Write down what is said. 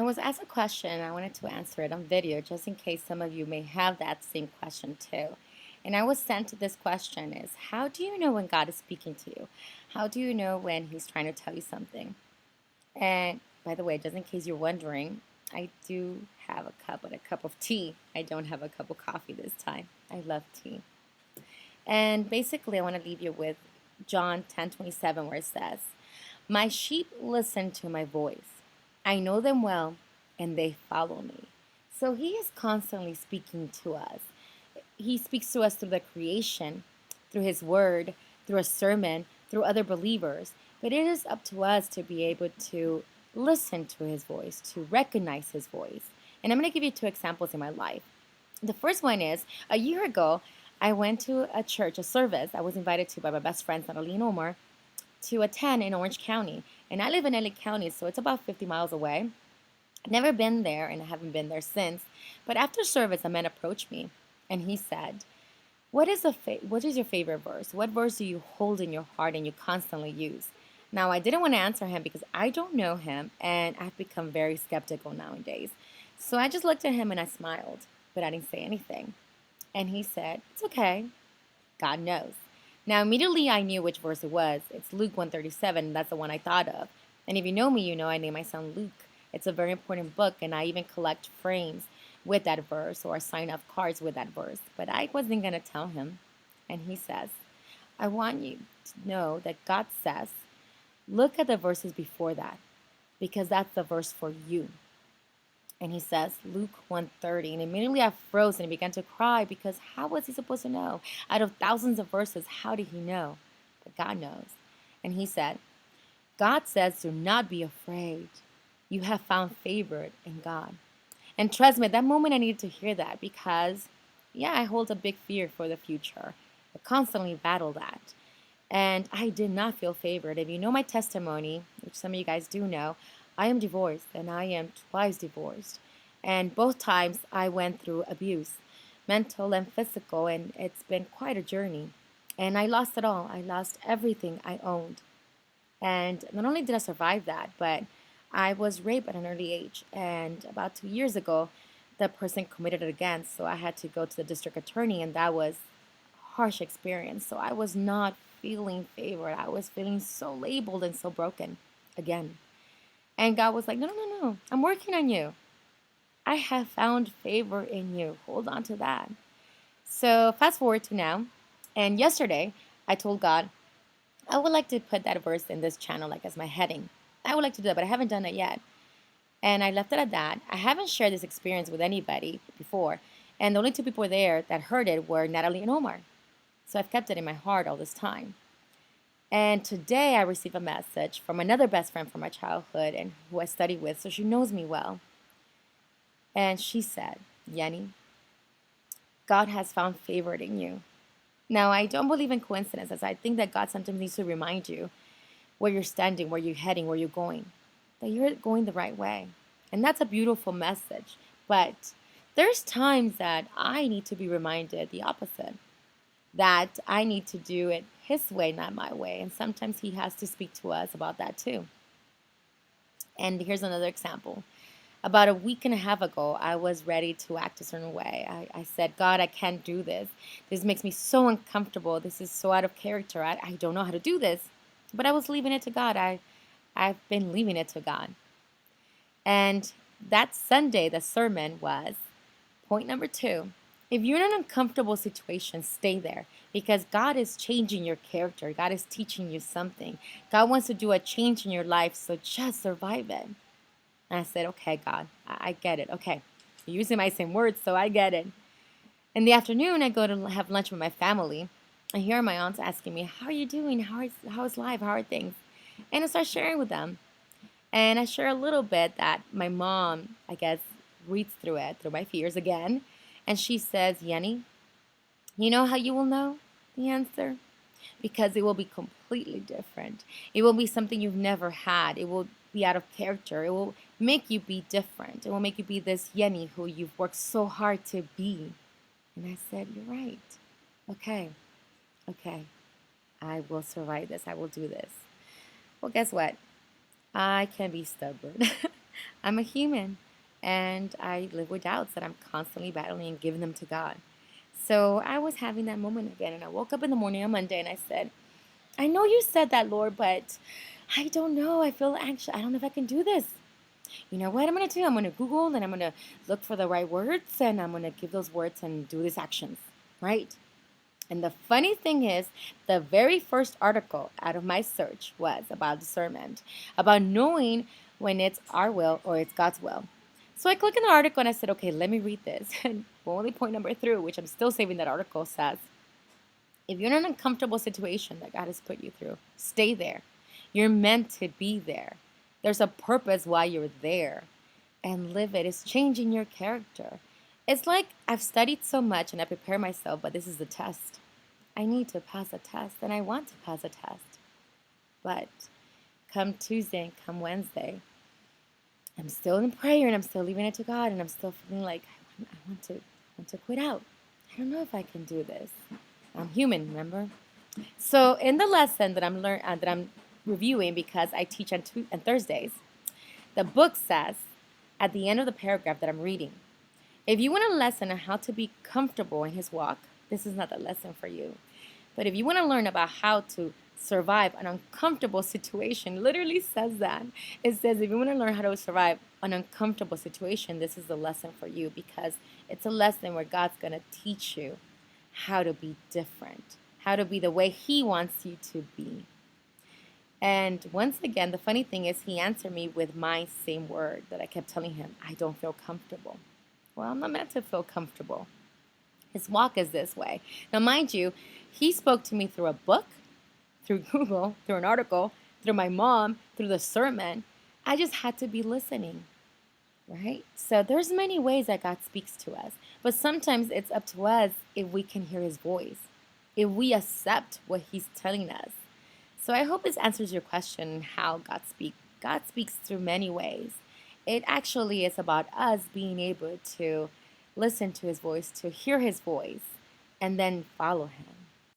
I was asked a question. I wanted to answer it on video just in case some of you may have that same question too. And I was sent this question is, how do you know when God is speaking to you? How do you know when he's trying to tell you something? And by the way, just in case you're wondering, I do have a cup, but a cup of tea. I don't have a cup of coffee this time. I love tea. And basically, I want to leave you with John 10:27, where it says, "My sheep listen to my voice. I know them well, and they follow me." So he is constantly speaking to us. He speaks to us through the creation, through his word, through a sermon, through other believers. But it is up to us to be able to listen to his voice, to recognize his voice. And I'm going to give you two examples in my life. The first one is a year ago, I went to a church, a service I was invited to by my best friends, Natalie and Omar, to attend in Orange County. And I live in LA County, so it's about 50 miles away. I've never been there and I haven't been there since. But after service, a man approached me and he said, what is your favorite verse? What verse do you hold in your heart and you constantly use? Now, I didn't want to answer him because I don't know him and I've become very skeptical nowadays. So I just looked at him and I smiled, but I didn't say anything. And he said, "It's okay. God knows." Now, immediately I knew which verse it was. It's Luke 137. That's the one I thought of. And if you know me, you know I name my son Luke. It's a very important book, and I even collect frames with that verse or sign up cards with that verse. But I wasn't going to tell him. And he says, "I want you to know that God says, look at the verses before that, because that's the verse for you." And he says, Luke 130. And immediately I froze and began to cry because how was he supposed to know? Out of thousands of verses, how did he know? But God knows. And he said, God says, do not be afraid. You have found favor in God. And trust me, at that moment I needed to hear that because, yeah, I hold a big fear for the future. I constantly battle that. And I did not feel favored. If you know my testimony, which some of you guys do know, I am divorced and I am twice divorced. And both times I went through abuse, mental and physical, and it's been quite a journey. And I lost it all. I lost everything I owned. And not only did I survive that, but I was raped at an early age. And about 2 years ago, the person committed it again. So I had to go to the district attorney, and that was a harsh experience. So I was not feeling favored. I was feeling so labeled and so broken again. And God was like, no, no, no, no. I'm working on you. I have found favor in you. Hold on to that. So fast forward to now. And yesterday, I told God, I would like to put that verse in this channel like as my heading. I would like to do that, but I haven't done it yet. And I left it at that. I haven't shared this experience with anybody before. And the only two people there that heard it were Natalie and Omar. So I've kept it in my heart all this time. And today I received a message from another best friend from my childhood and who I studied with, so she knows me well. And she said, Yenni, God has found favor in you. Now, I don't believe in coincidences. I think that God sometimes needs to remind you where you're standing, where you're heading, where you're going, that you're going the right way. And that's a beautiful message. But there's times that I need to be reminded the opposite, that I need to do it his way, not my way. And sometimes he has to speak to us about that too. And here's another example. About a week and a half ago, I was ready to act a certain way. I said, God, I can't do this. This makes me so uncomfortable. This is so out of character. I don't know how to do this. But I was leaving it to God. I've been leaving it to God. And that Sunday, the sermon was point number 2. If you're in an uncomfortable situation, stay there because God is changing your character. God is teaching you something. God wants to do a change in your life, so just survive it. And I said, okay, God, I get it. Okay, you're using my same words, so I get it. In the afternoon, I go to have lunch with my family. And here are my aunts asking me, how are you doing? How is life? How are things? And I start sharing with them. And I share a little bit that my mom, I guess, reads through it, through my fears again. And she says, Yenni, you know how you will know the answer? Because it will be completely different. It will be something you've never had. It will be out of character. It will make you be different. It will make you be this Yenni who you've worked so hard to be. And I said, you're right. Okay, I will survive this. I will do this. Well, guess what? I can be stubborn. I'm a human and I live with doubts that I'm constantly battling and giving them to God. So I was having that moment again, and I woke up in the morning on Monday and I said, I know you said that, Lord, but I don't know. I feel anxious. I don't know if I can do this. You know what I'm going to do? I'm going to Google and I'm going to look for the right words and I'm going to give those words and do these actions, right? And the funny thing is, the very first article out of my search was about discernment, about knowing when it's our will or it's God's will. So I clicked on the article and I said, okay, let me read this. And only point number 3, which I'm still saving that article, says, if you're in an uncomfortable situation that God has put you through, stay there. You're meant to be there. There's a purpose why you're there. And live it. It's changing your character. It's like I've studied so much and I prepare myself, but this is the test. I need to pass a test and I want to pass a test. But come Tuesday and come Wednesday, I'm still in prayer and I'm still leaving it to God and I'm still feeling like I want to quit out. I don't know if I can do this. I'm human, remember? So in the lesson that I'm reviewing because I teach on Thursdays, the book says at the end of the paragraph that I'm reading, if you want a lesson on how to be comfortable in his walk, this is not the lesson for you. But if you want to learn about how to survive an uncomfortable situation, it literally says that. It says if you want to learn how to survive an uncomfortable situation, this is the lesson for you because it's a lesson where God's going to teach you how to be different, how to be the way he wants you to be. And once again, the funny thing is he answered me with my same word that I kept telling him, I don't feel comfortable. Well, I'm not meant to feel comfortable. His walk is this way. Now, mind you, he spoke to me through a book, through Google, through an article, through my mom, through the sermon. I just had to be listening, right? So there's many ways that God speaks to us. But sometimes it's up to us if we can hear his voice, if we accept what he's telling us. So I hope this answers your question, how God speaks. God speaks through many ways. It actually is about us being able to listen to his voice, to hear his voice, and then follow him.